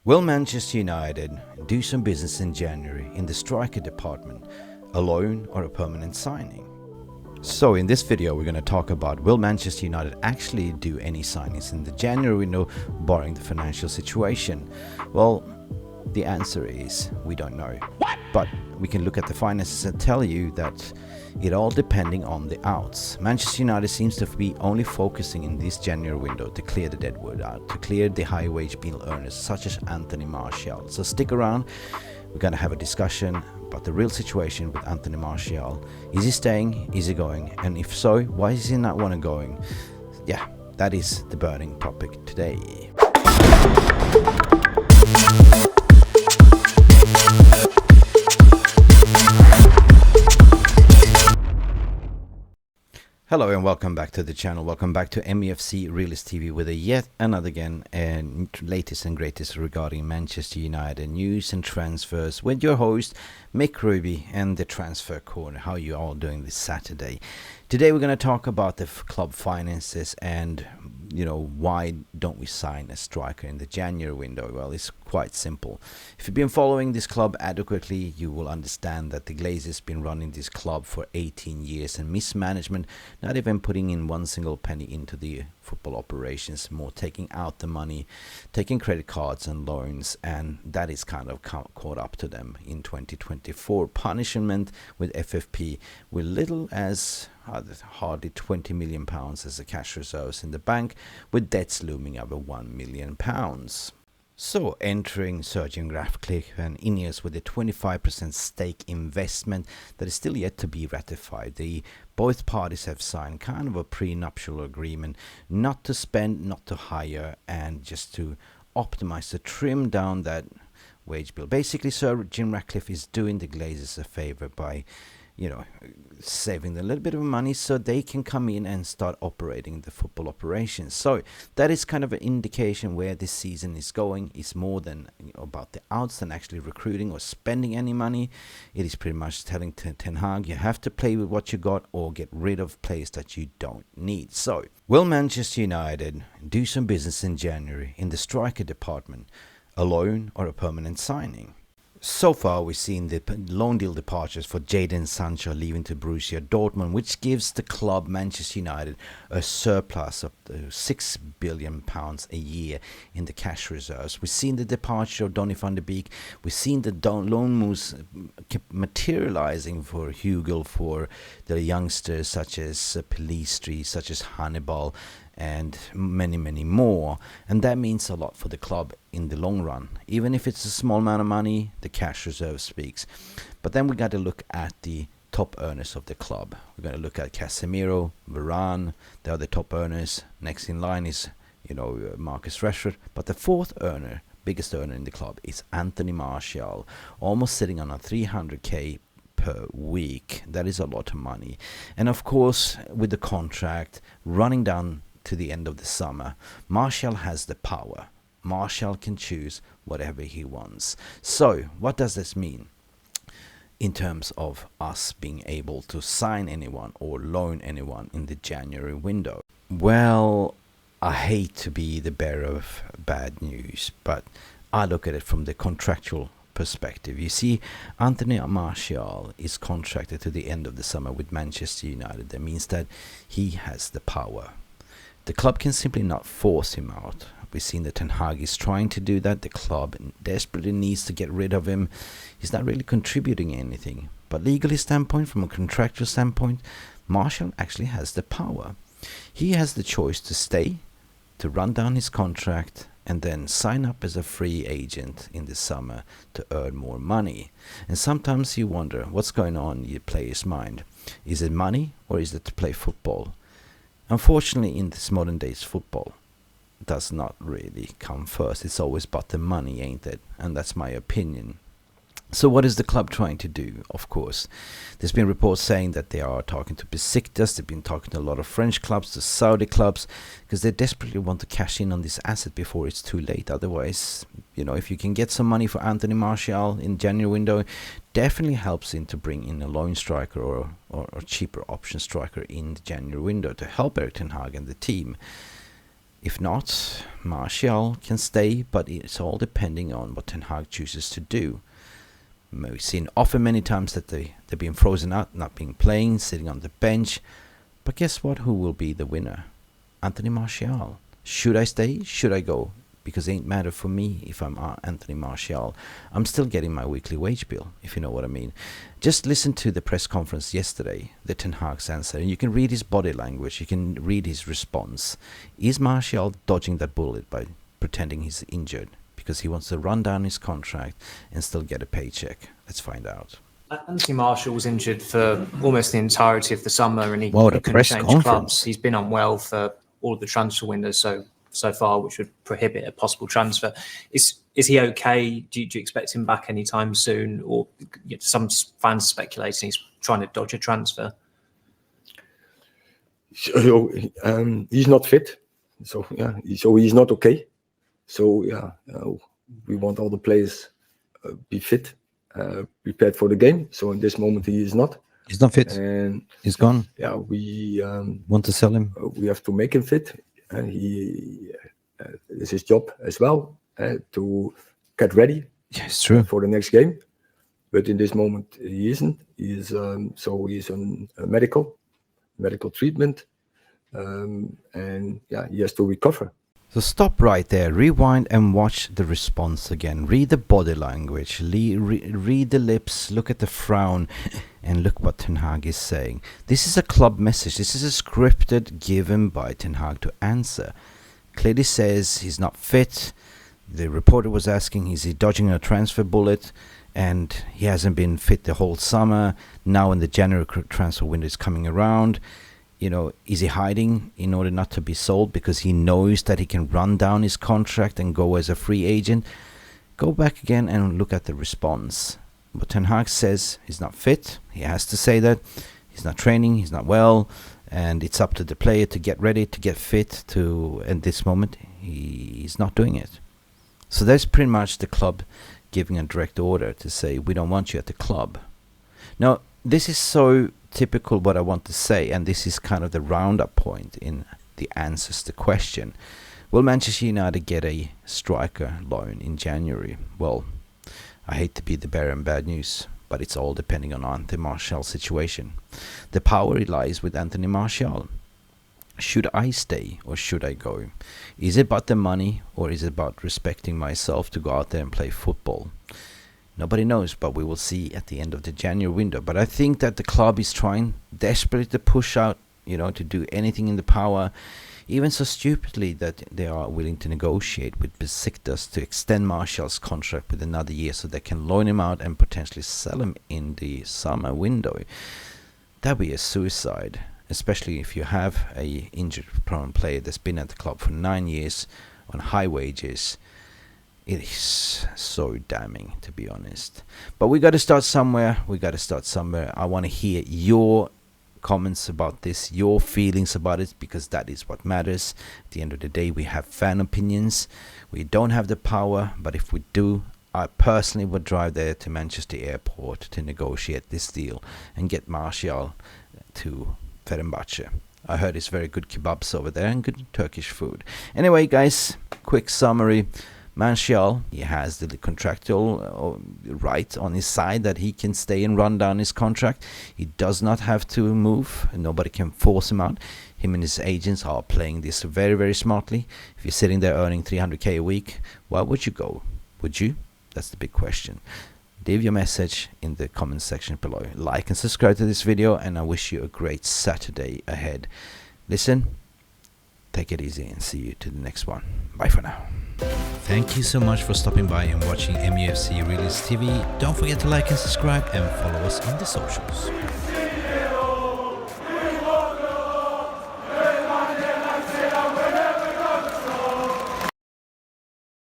Will Manchester United do some business in January in the striker department, a loan or a permanent signing? So in this video we're going to talk about, will Manchester United actually do any signings in the January window barring the financial situation? Well, the answer is we don't know. What? But we can look at the finances and tell you that it all depending on the outs. Manchester United seems to be only focusing in this January window to clear the deadwood out, to clear the high wage bill earners such as Anthony Martial. So stick around, we're going to have a discussion about the real situation with Anthony Martial. Is he staying? Is he going? And if so, why does he not want to going? Yeah, that is the burning topic today. Hello and welcome back to the channel. Welcome back to Mufc Realist TV with a yet another and latest and greatest regarding Manchester United news and transfers with your host Mick Ruby and the Transfer Corner. How you all doing this Saturday? Today we're going to talk about the club finances and why don't we sign a striker in the January window? Well, it's quite simple. If you've been following this club adequately, you will understand that the Glazers been running this club for 18 years and mismanagement, not even putting in one single penny into the football operations, more taking out the money, taking credit cards and loans, and that is kind of caught up to them in 2024. Punishment with FFP with little as hardly £20 million as the cash reserves in the bank, with debts looming over £1 million. So entering Sergeant Ratcliffe and Ineos with a 25% stake investment that is still yet to be ratified. Both parties have signed kind of a prenuptial agreement not to spend, not to hire, and just to optimize, to trim down that wage bill. Basically, Sir Jim Ratcliffe is doing the Glazers a favor by saving a little bit of money so they can come in and start operating the football operations. So that is kind of an indication where this season is going. It's more than about the outs than actually recruiting or spending any money. It is pretty much telling Ten Hag you have to play with what you got or get rid of players that you don't need. So will Manchester United do some business in January in the striker department, a loan or a permanent signing? So far, we've seen the loan deal departures for Jadon Sancho leaving to Borussia Dortmund, which gives the club Manchester United a surplus of £6 billion a year in the cash reserves. We've seen the departure of Donny van de Beek. We've seen the loan moves materializing for Hugo, for the youngsters such as Pelistri, such as Hannibal, and many more, and that means a lot for the club in the long run. Even if it's a small amount of money, the cash reserve speaks. But then we got to look at the top earners of the club. We're going to look at Casemiro, Varane. They are the top earners. Next in line is Marcus Rashford, but the fourth earner, biggest earner in the club, is Anthony Martial, almost sitting on a 300k per week. That is a lot of money, and of course with the contract running down to the end of the summer, Martial has the power. Martial can choose whatever he wants. So what does this mean in terms of us being able to sign anyone or loan anyone in the January window? Well, I hate to be the bearer of bad news, but I look at it from the contractual perspective. You see, Anthony Martial is contracted to the end of the summer with Manchester United. That means that he has the power. The club can simply not force him out. We've seen that Ten Hag is trying to do that. The club desperately needs to get rid of him. He's not really contributing anything. But legally standpoint, from a contractual standpoint, Martial actually has the power. He has the choice to stay, to run down his contract, and then sign up as a free agent in the summer to earn more money. And sometimes you wonder what's going on in your player's mind. Is it money or is it to play football? Unfortunately, in this modern days, football does not really come first. It's always about the money, ain't it? And that's my opinion. So what is the club trying to do? Of course, there's been reports saying that they are talking to Besiktas. They've been talking to a lot of French clubs, to Saudi clubs, because they desperately want to cash in on this asset before it's too late. Otherwise, if you can get some money for Anthony Martial in January window, definitely helps in to bring in a loan striker or cheaper option striker in the January window to help Erik Ten Hag and the team. If not, Martial can stay, but it's all depending on what Ten Hag chooses to do. We've seen often many times that they've been frozen out, not being playing, sitting on the bench. But guess what? Who will be the winner? Anthony Martial. Should I stay? Should I go? Because it ain't matter for me if I'm Anthony Martial. I'm still getting my weekly wage bill, if you know what I mean. Just listen to the press conference yesterday, the Ten Hag's answer, and you can read his body language, you can read his response. Is Martial dodging that bullet by pretending he's injured because he wants to run down his contract and still get a paycheck? Let's find out. Anthony Martial was injured for almost the entirety of the summer, and he couldn't change clubs. He's been unwell for all of the transfer windows so far, which would prohibit a possible transfer. Is he okay? Do you expect him back anytime soon? Or some fans speculating he's trying to dodge a transfer? So, he's not fit. So he's not okay. So we want all the players be fit, prepared for the game. So in this moment he is not. He's not fit. And he's gone. Yeah, we want to sell him. We have to make him fit. He it's his job as well to get ready. Yeah, it's true. For the next game. But in this moment he isn't. He is so he's on medical treatment, and yeah, he has to recover. So stop right there, rewind and watch the response again. Read the body language, read the lips, look at the frown, and look what Ten Hag is saying. This is a club message. This is a scripted given by Ten Hag to answer. Clearly says he's not fit. The reporter was asking, is he dodging a transfer bullet? And he hasn't been fit the whole summer. Now when the January transfer window is coming around, you know, is he hiding in order not to be sold because he knows that he can run down his contract and go as a free agent? Go back again and look at the response. But Ten Hag says he's not fit. He has to say that. He's not training, he's not well, and it's up to the player to get ready, to get fit, at this moment he's not doing it. So that's pretty much the club giving a direct order to say, we don't want you at the club. Now, this is so typical what I want to say, and this is kind of the roundup point in the answers to the question. Will Manchester United get a striker loan in January? Well, I hate to be the bearer of bad news, but it's all depending on Anthony Martial's situation. The power lies with Anthony Martial. Should I stay or should I go? Is it about the money or is it about respecting myself to go out there and play football? Nobody knows, but we will see at the end of the January window. But I think that the club is trying desperately to push out, to do anything in the power, even so stupidly that they are willing to negotiate with Besiktas to extend Martial's contract with another year so they can loan him out and potentially sell him in the summer window. That would be a suicide, especially if you have a injured-prone player that's been at the club for 9 years on high wages. It is so damning, to be honest. But we got to start somewhere. I want to hear your comments about this, your feelings about it, because that is what matters. At the end of the day, we have fan opinions. We don't have the power, but if we do, I personally would drive there to Manchester Airport to negotiate this deal and get Martial to Fenerbahçe. I heard it's very good kebabs over there and good Turkish food. Anyway, guys, quick summary. Martial, he has the contractual right on his side that he can stay and run down his contract. He does not have to move, and nobody can force him out. Him and his agents are playing this very, very smartly. If you're sitting there earning 300k a week, why would you go? Would you? That's the big question. Leave your message in the comment section below. Like and subscribe to this video, and I wish you a great Saturday ahead. Listen, take it easy, and see you to the next one. Bye for now. Thank you so much for stopping by and watching Mufc Realist TV. Don't forget to like and subscribe and follow us on the socials.